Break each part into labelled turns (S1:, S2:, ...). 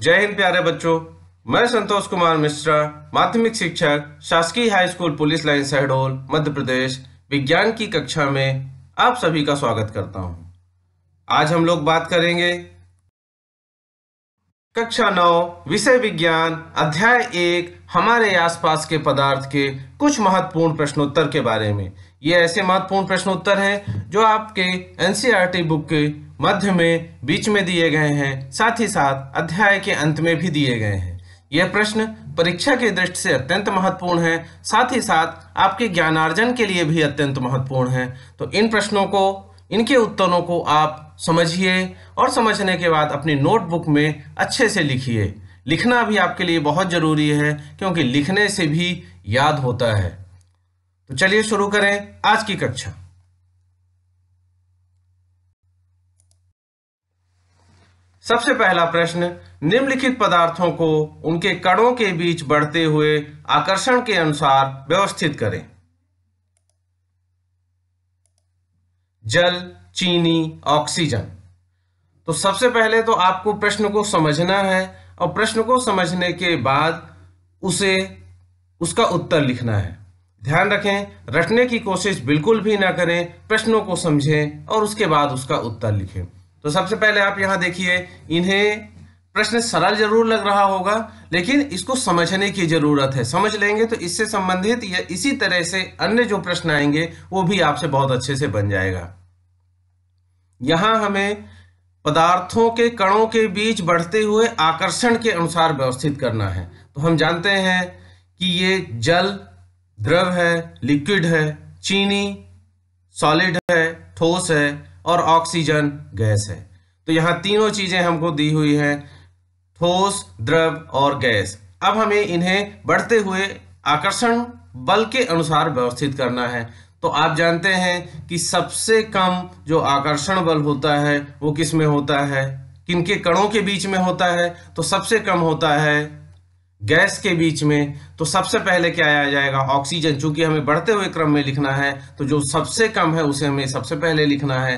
S1: जय हिंद प्यारे बच्चों। मैं संतोष कुमार मिश्रा, माध्यमिक शिक्षक, शासकीय high school police line Shahdol Madhya Pradesh, विज्ञान की कक्षा में आप सभी का स्वागत करता हूं। आज हम लोग बात करेंगे कक्षा 9 विषय विज्ञान अध्याय 1 हमारे आसपास के पदार्थ के कुछ महत्वपूर्ण प्रश्नोत्तर के बारे में। ये ऐसे महत्वपूर्ण प्रश्नोत्तर हैं जो आपके एनसीईआरटी बुक के मध्य में बीच में दिए गए हैं, साथ ही साथ अध्याय के अंत में भी दिए गए हैं। यह प्रश्न परीक्षा की दृष्टि से अत्यंत महत्वपूर्ण है, साथ ही साथ आपके ज्ञानार्जन के लिए भी अत्यंत महत्वपूर्ण है। तो इन प्रश्नों को, इनके उत्तरों को आप समझिए और समझने के बाद अपनी नोटबुक में अच्छे से लिखिए। लिखना भी आपके लिए बहुत जरूरी है, क्योंकि लिखने से भी याद होता है। तो चलिए शुरू करें आज की कक्षा। सबसे पहला प्रश्न, निम्नलिखित पदार्थों को उनके कणों के बीच बढ़ते हुए आकर्षण के अनुसार व्यवस्थित करें। जल, चीनी, ऑक्सीजन। तो सबसे पहले तो आपको प्रश्न को समझना है और प्रश्न को समझने के बाद उसका उत्तर लिखना है। ध्यान रखें, रटने की कोशिश बिल्कुल भी ना करें, प्रश्नों को समझें और उसके बाद उसका उत्तर लिखें। तो सबसे पहले आप यहाँ देखिए, इन्हें प्रश्न सरल जरूर लग रहा होगा, लेकिन इसको समझने की जरूरत है। समझ लेंगे तो इससे संबंधित या इसी तरह से अन्य जो प्रश्न आएंगे वो भी आपसे बहुत अच्छे से बन जाएगा। यहां हमें पदार्थों के कणों के बीच बढ़ते हुए आकर्षण के अनुसार व्यवस्थित करना है। तो हम जानते हैं कि ये जल द्रव है, लिक्विड है, चीनी सॉलिड है, ठोस है, और ऑक्सीजन गैस है। तो यहाँ तीनों चीजें हमको दी हुई हैं, ठोस, द्रव और गैस। अब हमें इन्हें बढ़ते हुए आकर्षण बल के अनुसार व्यवस्थित करना है। तो आप जानते हैं कि सबसे कम जो आकर्षण बल होता है वो किस में होता है, किनके कणों के बीच में होता है? तो सबसे कम होता है गैस के बीच में। तो सबसे पहले क्या आ जाएगा? ऑक्सीजन। चूंकि हमें बढ़ते हुए क्रम में लिखना है तो जो सबसे कम है उसे हमें सबसे पहले लिखना है।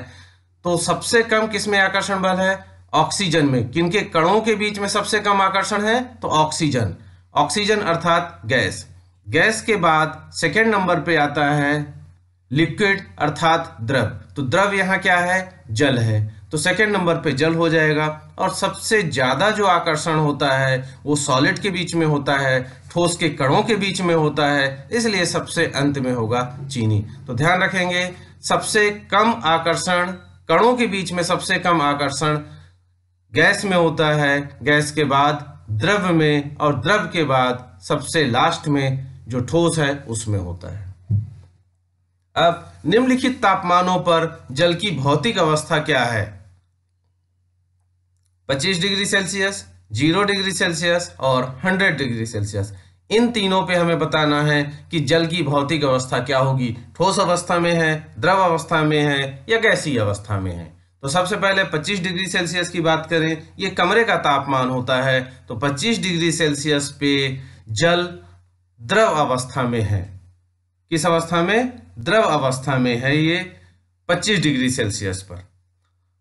S1: तो सबसे कम किसमें आकर्षण बल है? ऑक्सीजन में। किनके कणों के बीच में सबसे कम आकर्षण है? तो ऑक्सीजन। ऑक्सीजन अर्थात गैस। गैस के बाद सेकेंड नंबर पे आता है लिक्विड अर्थात द्रव। तो द्रव यहाँ क्या है? जल है। तो सेकेंड नंबर पे जल हो जाएगा। और सबसे ज्यादा जो आकर्षण होता है वो सॉलिड के बीच में होता है, ठोस के कणों के बीच में होता है, इसलिए सबसे अंत में होगा चीनी। तो ध्यान रखेंगे, सबसे कम आकर्षण कणों के बीच में, सबसे कम आकर्षण गैस में होता है, गैस के बाद द्रव में, और द्रव के बाद सबसे लास्ट में जो ठोस है उसमें होता है। अब निम्नलिखित तापमानों पर जल की भौतिक अवस्था क्या है? 25 डिग्री सेल्सियस, 0 डिग्री सेल्सियस और 100 डिग्री सेल्सियस। इन तीनों पे हमें बताना है कि जल की भौतिक अवस्था क्या होगी, ठोस अवस्था में है, द्रव अवस्था में है या गैसीय अवस्था में है। तो सबसे पहले 25 डिग्री सेल्सियस की बात करें, ये कमरे का तापमान होता है। तो 25 डिग्री सेल्सियस पे जल द्रव अवस्था में है। किस अवस्था में? द्रव अवस्था में है ये 25 डिग्री सेल्सियस पर।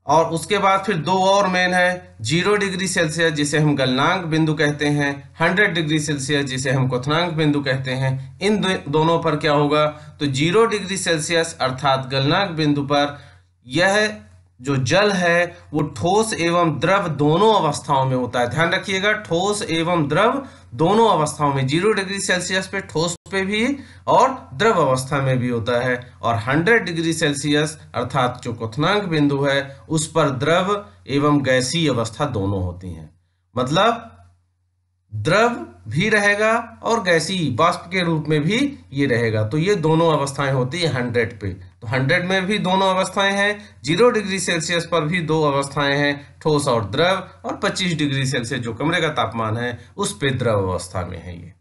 S1: और उसके बाद फिर दो और मेन है, 0 डिग्री सेल्सियस जिसे हम गलनांक बिंदु कहते हैं, 100 डिग्री सेल्सियस जिसे हम क्वथनांक बिंदु कहते हैं। इन दोनों पर क्या होगा? तो 0 डिग्री सेल्सियस अर्थात गलनांक बिंदु पर यह जो जल है वो ठोस एवं द्रव दोनों अवस्थाओं में होता है। ध्यान रखिएगा, ठोस एवं द्रव दोनों अवस्थाओं में। 0 डिग्री सेल्सियस पे ठोस पे भी और द्रव अवस्था में भी होता है। और 100 डिग्री सेल्सियस अर्थात जो क्वथनांक बिंदु है उस पर द्रव एवं गैसीय अवस्था दोनों होती हैं। मतलब द्रव भी रहेगा और गैसीय वाष्प के रूप में भी ये रहेगा। तो ये दोनों अवस्थाएं होती है 100 पे। तो 100 में भी दोनों अवस्थाएं हैं, 0 डिग्री सेल्सियस पर भी दो अवस्थाएं हैं, ठोस और द्रव, और 25 डिग्री सेल्सियस जो कमरे का तापमान है उस पे द्रव अवस्था में है ये।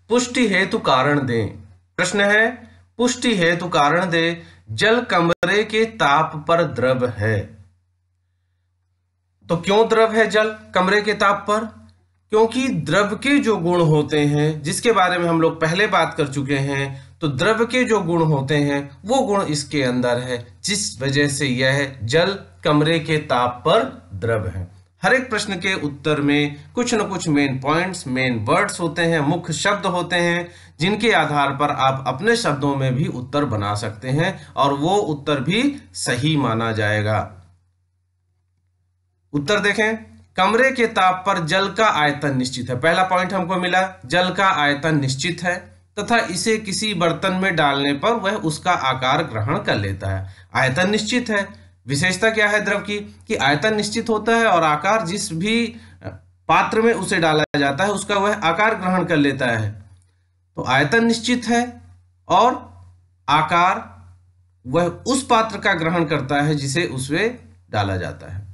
S1: पुष्टि हेतु कारण दें। प्रश्न है, पुष्टि हेतु कारण दें। जल कमरे के ताप पर द्रव है। तो क्यों द्रव है जल कमरे के ताप पर? क्योंकि द्रव के जो गुण होते हैं, जिसके बारे में हम लोग पहले बात कर चुके हैं, तो द्रव के जो गुण होते हैं वो गुण इसके अंदर है, जिस वजह से यह जल कमरे के ताप पर द्रव है। हर एक प्रश्न के उत्तर में कुछ न कुछ मेन पॉइंट्स, मेन वर्ड्स होते हैं, मुख्य शब्द होते हैं, जिनके आधार पर आप अपने शब्दों में भी उत्तर बना सकते हैं और वो उत्तर भी सही माना जाएगा। उत्तर देखें, कमरे के ताप पर जल का आयतन निश्चित है। पहला पॉइंट हमको मिला, जल का आयतन निश्चित है तथा इसे किसी बर्तन में डालने पर वह उसका आकार ग्रहण कर लेता है। आयतन निश्चित है। विशेषता क्या है द्रव की कि आयतन निश्चित होता है और आकार जिस भी पात्र में उसे डाला जाता है उसका वह आकार ग्रहण कर लेता है। तो आयतन निश्चित है और आकार वह उस पात्र का ग्रहण करता है जिसे उसमें डाला जाता है।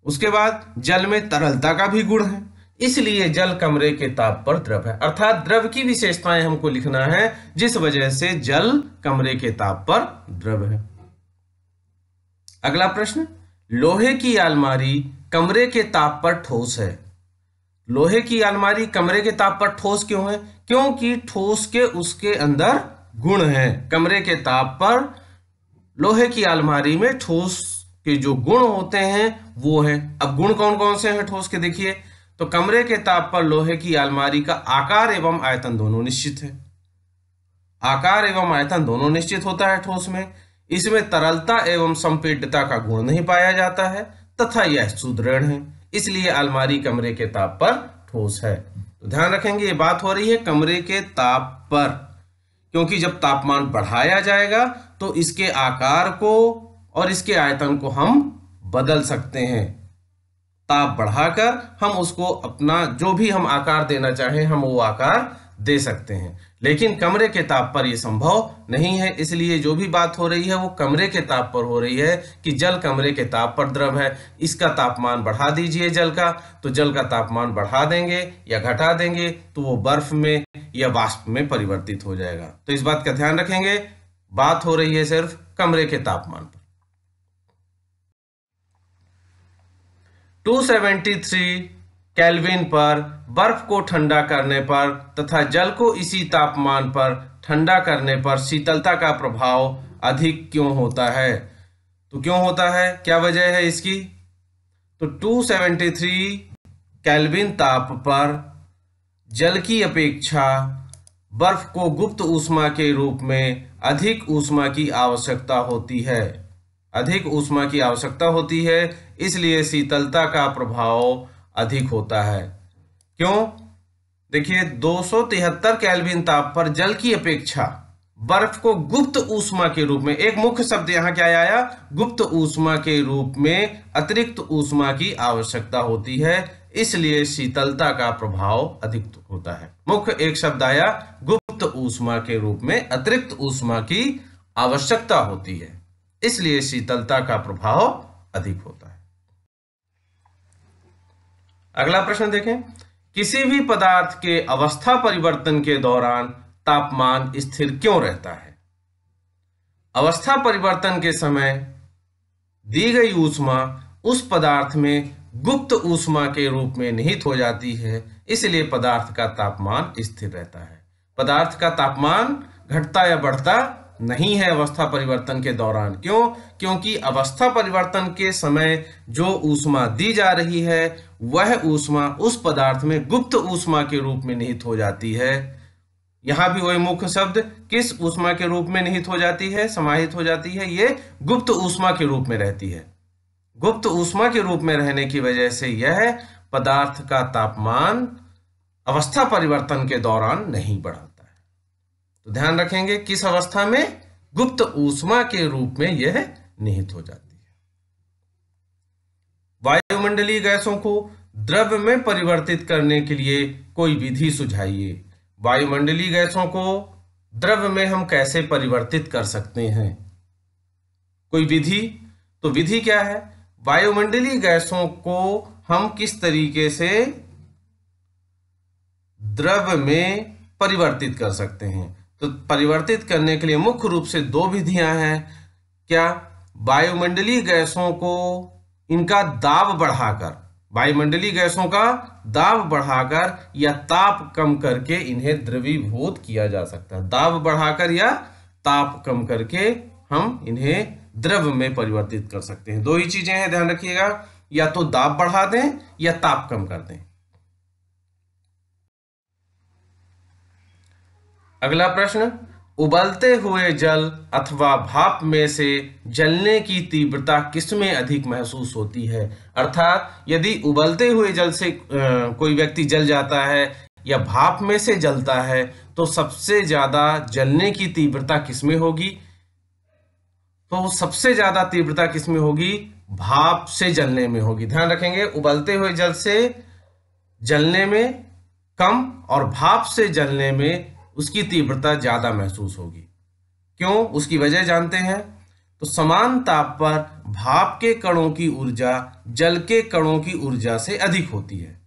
S1: उसके बाद जल में तरलता का भी गुण है, इसलिए जल कमरे के ताप पर द्रव है। अर्थात द्रव की विशेषताएं हमको लिखना है जिस वजह से जल कमरे के ताप पर द्रव है। अगला प्रश्न, लोहे की अलमारी कमरे के ताप पर ठोस है। लोहे की अलमारी कमरे के ताप पर ठोस क्यों है? क्योंकि ठोस के उसके अंदर गुण है। कमरे के ताप पर लोहे की अलमारी में ठोस के जो गुण होते हैं वो है। अब गुण कौन कौन से हैं ठोस के? देखिए, तो कमरे के ताप पर लोहे की अलमारी का आकार एवं आयतन दोनों निश्चित है। आकार एवं आयतन दोनों निश्चित होता है ठोस में। इसमें तरलता एवं संपीड्यता का गुण नहीं पाया जाता है तथा यह सुदृढ़ है, इसलिए अलमारी कमरे के ताप पर ठोस है। तो ध्यान रखेंगे, ये बात हो रही है कमरे के ताप पर, क्योंकि जब तापमान बढ़ाया जाएगा तो इसके आकार को और इसके आयतन को हम बदल सकते हैं। ताप बढ़ाकर हम उसको अपना जो भी हम आकार देना चाहें हम वो आकार दे सकते हैं, लेकिन कमरे के ताप पर यह संभव नहीं है। इसलिए जो भी बात हो रही है वो कमरे के ताप पर हो रही है कि जल कमरे के ताप पर द्रव है। इसका तापमान बढ़ा दीजिए जल का, तो जल का तापमान बढ़ा देंगे या घटा देंगे तो वो बर्फ में या वाष्प में परिवर्तित हो जाएगा। तो इस बात का ध्यान रखेंगे, बात हो रही है सिर्फ कमरे के तापमान पर। 273 केल्विन पर बर्फ को ठंडा करने पर तथा जल को इसी तापमान पर ठंडा करने पर शीतलता का प्रभाव अधिक क्यों होता है? तो क्यों होता है, क्या वजह है इसकी? तो 273 केल्विन ताप पर जल की अपेक्षा बर्फ को गुप्त ऊष्मा के रूप में अधिक ऊष्मा की आवश्यकता होती है। अधिक ऊष्मा की आवश्यकता होती है, इसलिए शीतलता का प्रभाव अधिक होता है। क्यों? देखिए, 273 केल्विन ताप पर जल की अपेक्षा बर्फ को गुप्त ऊष्मा के रूप में, एक मुख्य शब्द यहाँ क्या आया, गुप्त ऊष्मा के रूप में अतिरिक्त ऊष्मा की आवश्यकता होती है, इसलिए शीतलता का प्रभाव अधिक होता है। मुख्य एक शब्द आया, गुप्त ऊष्मा के रूप में अतिरिक्त ऊष्मा की आवश्यकता होती है, इसलिए शीतलता का प्रभाव अधिक होता है। अगला प्रश्न देखें, किसी भी पदार्थ के अवस्था परिवर्तन के दौरान तापमान स्थिर क्यों रहता है? अवस्था परिवर्तन के समय दी गई ऊष्मा उस पदार्थ में गुप्त ऊष्मा के रूप में निहित हो जाती है, इसलिए पदार्थ का तापमान स्थिर रहता है। पदार्थ का तापमान घटता या बढ़ता नहीं है अवस्था परिवर्तन के दौरान। क्यों? क्योंकि अवस्था परिवर्तन के समय जो ऊष्मा दी जा रही है वह ऊष्मा उस पदार्थ में गुप्त ऊष्मा के रूप में निहित हो जाती है। यहां भी वही मुख्य शब्द, किस ऊष्मा के रूप में निहित हो जाती है, समाहित हो जाती है, ये गुप्त ऊष्मा के रूप में रहती है। गुप्त ऊष्मा के रूप में रहने की वजह से यह पदार्थ का तापमान अवस्था परिवर्तन के दौरान नहीं बढ़ता। तो ध्यान रखेंगे, किस अवस्था में? गुप्त ऊष्मा के रूप में यह निहित हो जाती है। वायुमंडलीय गैसों को द्रव में परिवर्तित करने के लिए कोई विधि सुझाइए। वायुमंडलीय गैसों को द्रव में हम कैसे परिवर्तित कर सकते हैं? कोई विधि? तो विधि क्या है? वायुमंडलीय गैसों को हम किस तरीके से द्रव में परिवर्तित कर सकते हैं? तो परिवर्तित करने के लिए मुख्य रूप से दो विधियां हैं। क्या? वायुमंडलीय गैसों को इनका दाब बढ़ाकर, वायुमंडलीय गैसों का दाब बढ़ाकर या ताप कम करके इन्हें द्रवीभूत किया जा सकता है। दाब बढ़ाकर या ताप कम करके हम इन्हें द्रव में परिवर्तित कर सकते हैं। दो ही चीजें हैं, ध्यान रखिएगा, या तो दाब बढ़ा दें या ताप कम कर दें। अगला प्रश्न, उबलते हुए जल अथवा भाप में से जलने की तीव्रता किसमें अधिक महसूस होती है? अर्थात यदि उबलते हुए जल से कोई व्यक्ति जल जाता है या भाप में से जलता है तो सबसे ज्यादा जलने की तीव्रता किसमें होगी? तो सबसे ज्यादा तीव्रता किसमें होगी? भाप से जलने में होगी। ध्यान रखेंगे, उबलते हुए जल से जलने में कम और भाप से जलने में उसकी तीव्रता ज्यादा महसूस होगी। क्यों? उसकी वजह जानते हैं। तो समान ताप पर भाप के कणों की ऊर्जा जल के कणों की ऊर्जा से अधिक होती है।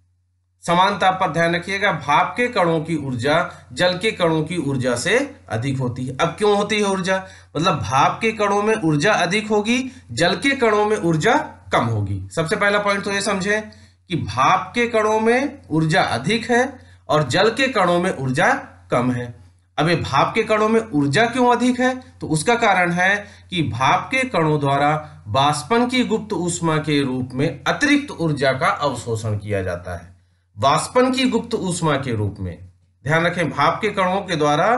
S1: समान ताप पर ध्यान रखिएगा, भाप के कणों की ऊर्जा जल के कणों की ऊर्जा से अधिक होती है। अब क्यों होती है ऊर्जा? मतलब भाप के कणों में ऊर्जा अधिक होगी, जल के कणों में ऊर्जा कम होगी। सबसे पहला पॉइंट तो ये समझें कि भाप के कणों में ऊर्जा अधिक है और जल के कणों में ऊर्जा कम है। अब ये भाप के कणों में ऊर्जा क्यों अधिक है? तो उसका कारण है कि भाप के कणों द्वारा वाष्पन की गुप्त ऊष्मा के रूप में अतिरिक्त ऊर्जा का अवशोषण किया जाता है। वाष्पन की गुप्त ऊष्मा के रूप में, ध्यान रखें, भाप के कणों के द्वारा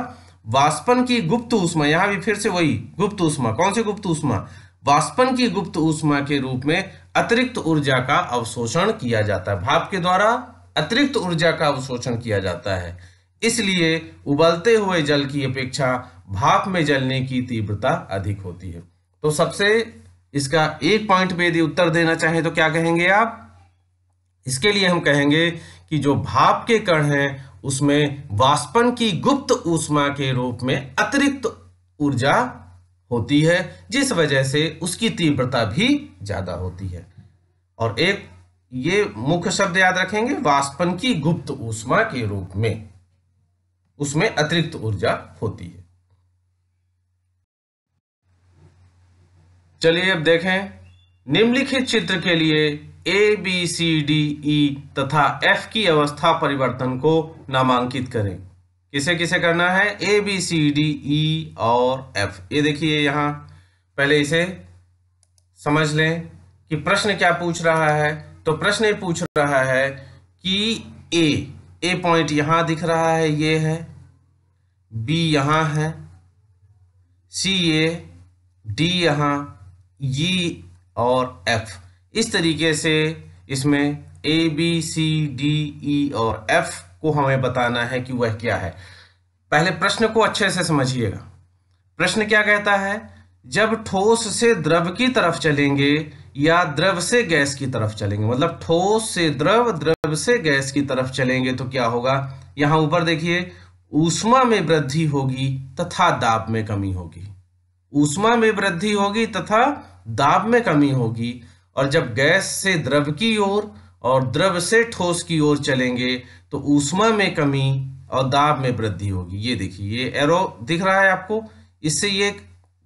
S1: वाष्पन की गुप्त ऊष्मा, यहां भी फिर से वही गुप्त ऊष्मा, कौन सी गुप्त ऊष्मा? वाष्पन की गुप्त ऊष्मा के रूप में अतिरिक्त ऊर्जा का अवशोषण किया जाता है। भाप के द्वारा अतिरिक्त ऊर्जा का अवशोषण किया जाता है, इसलिए उबलते हुए जल की अपेक्षा भाप में जलने की तीव्रता अधिक होती है। तो सबसे इसका एक पॉइंट पे यदि उत्तर देना चाहें तो क्या कहेंगे आप? इसके लिए हम कहेंगे कि जो भाप के कण हैं उसमें वाष्पन की गुप्त ऊष्मा के रूप में अतिरिक्त ऊर्जा होती है, जिस वजह से उसकी तीव्रता भी ज्यादा होती है। और एक ये मुख्य शब्द याद रखेंगे, वाष्पन की गुप्त ऊष्मा के रूप में उसमें अतिरिक्त ऊर्जा होती है। चलिए अब देखें, निम्नलिखित चित्र के लिए A B C D E तथा एफ की अवस्था परिवर्तन को नामांकित करें। किसे किसे करना है? A B C D E और एफ। ये देखिए, यहां पहले इसे समझ लें कि प्रश्न क्या पूछ रहा है। तो प्रश्न ये पूछ रहा है कि ए पॉइंट यहां दिख रहा है, ये है, बी यहां है, सी ए, डी यहां, ई और एफ। इस तरीके से इसमें A B C D E और एफ को हमें बताना है कि वह क्या है। पहले प्रश्न को अच्छे से समझिएगा। प्रश्न क्या कहता है? जब ठोस से द्रव की तरफ चलेंगे या द्रव से गैस की तरफ चलेंगे, मतलब ठोस से द्रव, द्रव से गैस की तरफ चलेंगे तो क्या होगा? यहां ऊपर देखिए, ऊष्मा में वृद्धि होगी तथा दाब में कमी होगी। ऊष्मा में वृद्धि होगी तथा दाब में कमी होगी। और जब गैस से द्रव की ओर और द्रव से ठोस की ओर चलेंगे तो ऊष्मा में कमी और दाब में वृद्धि होगी। ये देखिए, ये एरो दिख रहा है आपको, इससे ये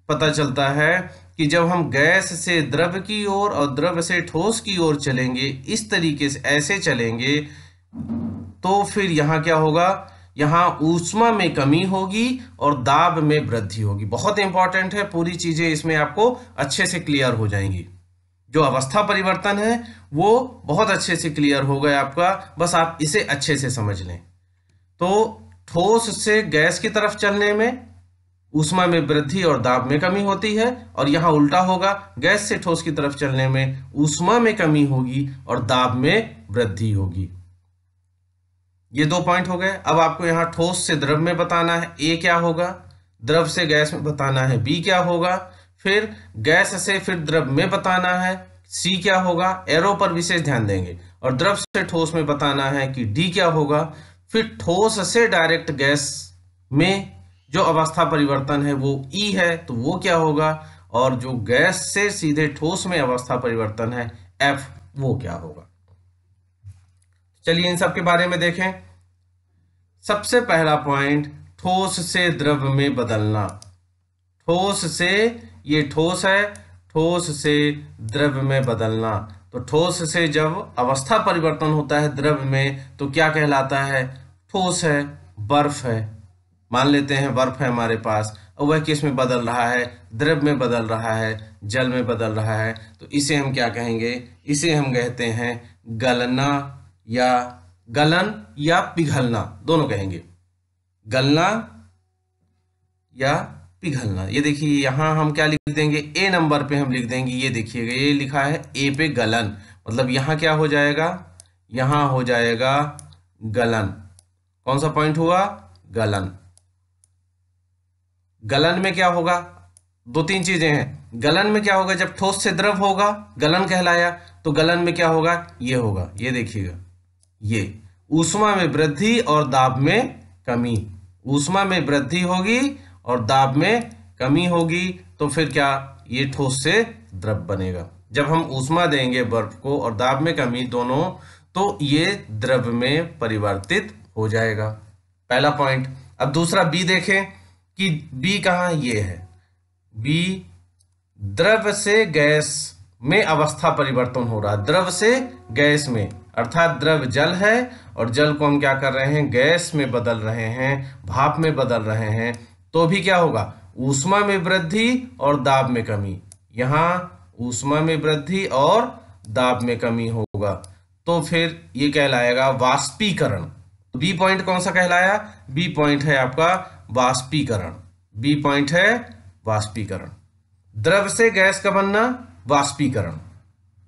S1: पता चलता है कि जब हम गैस से द्रव की ओर और द्रव से ठोस की ओर चलेंगे, इस तरीके से ऐसे चलेंगे, तो फिर यहाँ क्या होगा? यहाँ ऊष्मा में कमी होगी और दाब में वृद्धि होगी। बहुत इंपॉर्टेंट है, पूरी चीजें इसमें आपको अच्छे से क्लियर हो जाएंगी। जो अवस्था परिवर्तन है वो बहुत अच्छे से क्लियर हो गया आपका, बस आप इसे अच्छे से समझ लें। तो ठोस से गैस की तरफ चलने में ऊष्मा में वृद्धि और दाब में कमी होती है, और यहाँ उल्टा होगा, गैस से ठोस की तरफ चलने में ऊष्मा में कमी होगी और दाब में वृद्धि होगी। ये दो पॉइंट हो गए। अब आपको यहाँ ठोस से द्रव में बताना है, ए क्या होगा, द्रव से गैस में बताना है, बी क्या होगा, फिर गैस से फिर द्रव में बताना है, सी क्या होगा, एरो पर विशेष ध्यान देंगे, और द्रव से ठोस में बताना है कि डी क्या होगा। फिर ठोस से डायरेक्ट गैस में जो अवस्था परिवर्तन है वो ई है, तो वो क्या होगा, और जो गैस से सीधे ठोस में अवस्था परिवर्तन है एफ, वो क्या होगा। चलिए इन सब के बारे में देखें। सबसे पहला पॉइंट, ठोस से द्रव में बदलना। ठोस से, ये ठोस है, ठोस से द्रव में बदलना। तो ठोस से जब अवस्था परिवर्तन होता है द्रव में तो क्या कहलाता है? ठोस है, बर्फ है। मान लेते हैं बर्फ है हमारे पास और वह किस में बदल रहा है? द्रव में बदल रहा है, जल में बदल रहा है। तो इसे हम क्या कहेंगे? इसे हम कहते हैं गलना या गलन या पिघलना, दोनों कहेंगे। गलना या पिघलना। ये देखिए यहाँ हम क्या लिख देंगे? ए नंबर पे हम लिख देंगे, ये देखिएगा ये लिखा है ए पे गलन, मतलब यहाँ क्या हो जाएगा? यहाँ हो जाएगा गलन। कौन सा पॉइंट हुआ? गलन। गलन में क्या होगा? दो तीन चीजें हैं। गलन में क्या होगा? जब ठोस से द्रव होगा गलन कहलाया, तो गलन में क्या होगा? ये होगा, ये देखिएगा, ये ऊष्मा में वृद्धि और दाब में कमी। ऊष्मा में वृद्धि होगी और दाब में कमी होगी, तो फिर क्या? ये ठोस से द्रव बनेगा। जब हम ऊष्मा देंगे बर्फ को और दाब में कमी दोनों, तो ये द्रव में परिवर्तित हो जाएगा। पहला पॉइंट। अब दूसरा बी देखें कि बी कहाँ? ये है बी। द्रव से गैस में अवस्था परिवर्तन हो रहा है, द्रव से गैस में, अर्थात द्रव जल है और जल को हम क्या कर रहे हैं? गैस में बदल रहे हैं, भाप में बदल रहे हैं। तो भी क्या होगा? ऊष्मा में वृद्धि और दाब में कमी। यहाँ ऊष्मा में वृद्धि और दाब में कमी होगा, तो फिर ये कहलाएगा वाष्पीकरण। बी पॉइंट कौन सा कहलाया? बी पॉइंट है आपका वाष्पीकरण। बी पॉइंट है वाष्पीकरण। द्रव से गैस का बनना, वाष्पीकरण।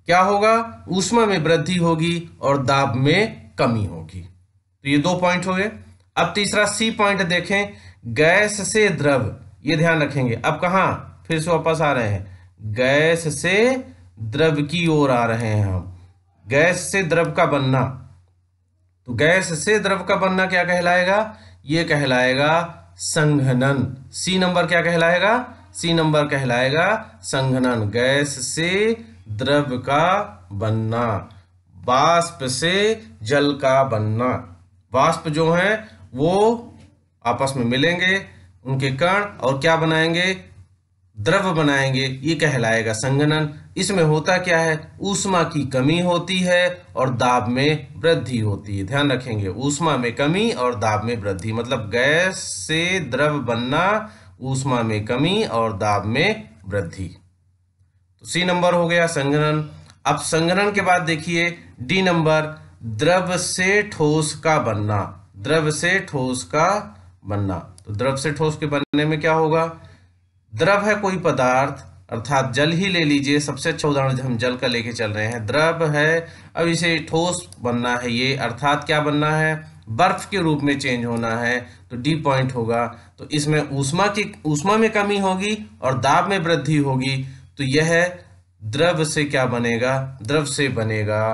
S1: क्या होगा? ऊष्मा में वृद्धि होगी और दाब में कमी होगी। तो ये दो पॉइंट हो गए। अब तीसरा सी पॉइंट देखें, गैस से द्रव। ये ध्यान रखेंगे। अब कहाँ फिर से वापस आ रहे हैं? गैस से द्रव की ओर आ रहे हैं हम। गैस से द्रव का बनना, तो गैस से द्रव का बनना क्या कहलाएगा? ये कहलाएगा संघनन। सी नंबर क्या कहलाएगा? सी नंबर कहलाएगा संघनन। गैस से द्रव का बनना, वाष्प से जल का बनना। वाष्प जो है वो आपस में मिलेंगे, उनके कण, और क्या बनाएंगे? द्रव बनाएंगे। ये कहलाएगा संघनन। इसमें होता क्या है? ऊष्मा की कमी होती है और दाब में वृद्धि होती है। ध्यान रखेंगे, ऊष्मा में कमी और दाब में वृद्धि, मतलब गैस से द्रव बनना, ऊष्मा में कमी और दाब में वृद्धि। तो सी नंबर हो गया संघनन। अब संघनन के बाद देखिए डी नंबर, द्रव से ठोस का बनना। द्रव से ठोस का बनना, तो द्रव से ठोस के बनने में क्या होगा? द्रव है कोई पदार्थ, अर्थात जल ही ले लीजिए, सबसे अच्छा उदाहरण हम जल का लेके चल रहे हैं। द्रव है, अब इसे ठोस बनना है ये, अर्थात क्या बनना है? बर्फ के रूप में चेंज होना है, तो डी पॉइंट होगा। तो इसमें ऊष्मा में कमी होगी और दाब में वृद्धि होगी, तो यह द्रव से क्या बनेगा? द्रव से बनेगा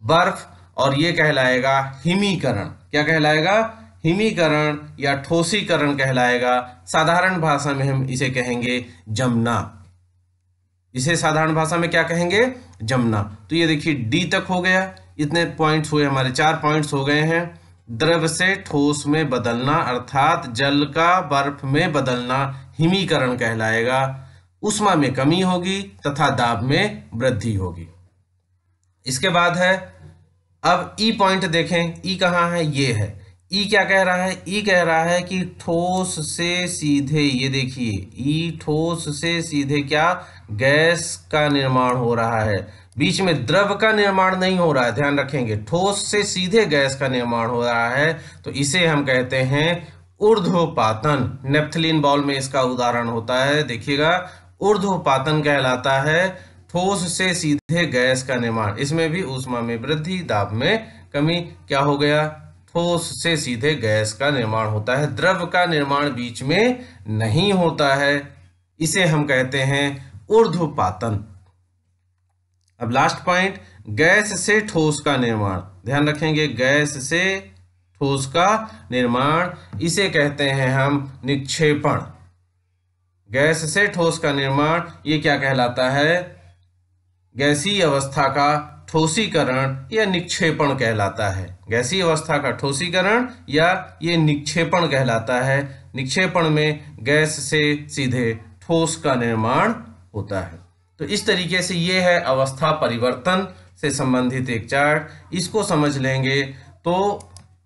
S1: बर्फ, और ये कहलाएगा हिमीकरण। क्या कहलाएगा? हिमीकरण या ठोसीकरण कहलाएगा। साधारण भाषा में हम इसे कहेंगे जमना। इसे साधारण भाषा में क्या कहेंगे? जमना। तो ये देखिए डी तक हो गया। इतने पॉइंट्स हुए हमारे, 4 पॉइंट्स हो गए हैं। द्रव से ठोस में बदलना, अर्थात जल का बर्फ में बदलना हिमीकरण कहलाएगा। ऊष्मा में कमी होगी तथा दाब में वृद्धि होगी। इसके बाद है, अब ई पॉइंट देखें। ई कहाँ है? ये है। ई क्या कह रहा है? ई कह रहा है कि ठोस से सीधे, ये देखिए ई ठोस से सीधे क्या? गैस का निर्माण हो रहा है, बीच में द्रव का निर्माण नहीं हो रहा है। ध्यान रखेंगे, ठोस से सीधे गैस का निर्माण हो रहा है, तो इसे हम कहते हैं ऊर्ध्वपातन। नेप्थलीन बॉल में इसका उदाहरण होता है, देखिएगा ऊर्ध्वपातन कहलाता है। ठोस से सीधे गैस का निर्माण, इसमें भी ऊष्मा में वृद्धि, दाब में कमी। क्या हो गया? ठोस से सीधे गैस का निर्माण होता है, द्रव का निर्माण बीच में नहीं होता है, इसे हम कहते हैं ऊर्ध्वपातन। अब लास्ट पॉइंट, गैस से ठोस का निर्माण। ध्यान रखेंगे, गैस से ठोस का निर्माण, इसे कहते हैं हम निक्षेपण। गैस से ठोस का निर्माण ये क्या कहलाता है? गैसीय अवस्था का ठोसीकरण या निक्षेपण कहलाता है। गैसीय अवस्था का ठोसीकरण या ये निक्षेपण कहलाता है। निक्षेपण में गैस से सीधे ठोस का निर्माण होता है। तो तो इस तरीके से ये है अवस्था परिवर्तन से संबंधित एक चार्ट। इसको समझ लेंगे तो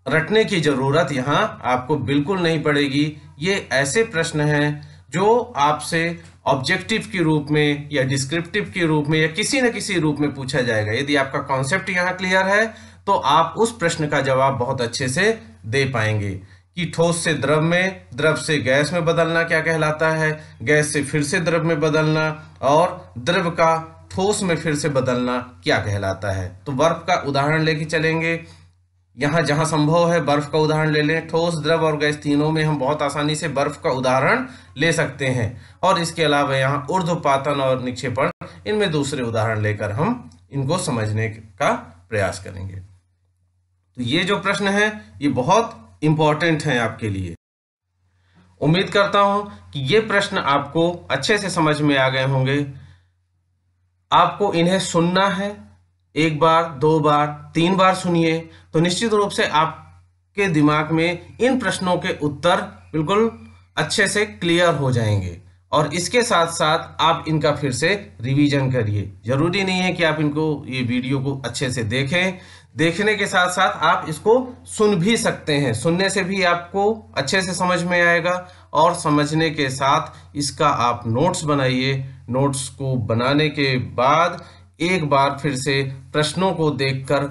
S1: रटने की जरूरत यहाँ आपको बिल्कुल नहीं पड़ेगी। ये ऐसे प्रश्न हैं जो आपसे ऑब्जेक्टिव के रूप में या डिस्क्रिप्टिव के रूप में या किसी न किसी रूप में पूछा जाएगा। यदि आपका कॉन्सेप्ट यहाँ क्लियर है तो आप उस प्रश्न का जवाब बहुत अच्छे से दे पाएंगे कि ठोस से द्रव में, द्रव से गैस में बदलना क्या कहलाता है, गैस से फिर से द्रव में बदलना, और द्रव का ठोस में फिर से बदलना क्या कहलाता है। तो बर्फ का उदाहरण लेके चलेंगे। यहाँ जहां संभव है बर्फ का उदाहरण ले लें। ठोस, द्रव और गैस तीनों में हम बहुत आसानी से बर्फ का उदाहरण ले सकते हैं। और इसके अलावा यहाँ ऊर्ध्वपातन और निक्षेपण, इनमें दूसरे उदाहरण लेकर हम इनको समझने का प्रयास करेंगे। तो ये जो प्रश्न है ये बहुत इंपॉर्टेंट है आपके लिए। उम्मीद करता हूं कि ये प्रश्न आपको अच्छे से समझ में आ गए होंगे। आपको इन्हें सुनना है, एक बार, दो बार, तीन बार सुनिए तो निश्चित रूप से आपके दिमाग में इन प्रश्नों के उत्तर बिल्कुल अच्छे से क्लियर हो जाएंगे। और इसके साथ साथ आप इनका फिर से रिवीजन करिए। जरूरी नहीं है कि आप ये वीडियो को अच्छे से देखें, देखने के साथ साथ आप इसको सुन भी सकते हैं। सुनने से भी आपको अच्छे से समझ में आएगा, और समझने के साथ इसका आप नोट्स बनाइए। नोट्स को बनाने के बाद एक बार फिर से प्रश्नों को देखकर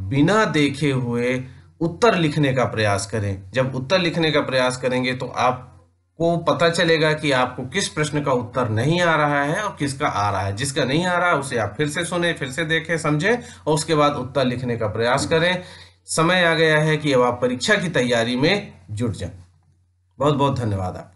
S1: बिना देखे हुए उत्तर लिखने का प्रयास करें। जब उत्तर लिखने का प्रयास करेंगे तो आपको पता चलेगा कि आपको किस प्रश्न का उत्तर नहीं आ रहा है और किसका आ रहा है। जिसका नहीं आ रहा है उसे आप फिर से सुने, फिर से देखें, समझें और उसके बाद उत्तर लिखने का प्रयास करें। समय आ गया है कि अब आप परीक्षा की तैयारी में जुट जाएं। बहुत बहुत धन्यवाद आप।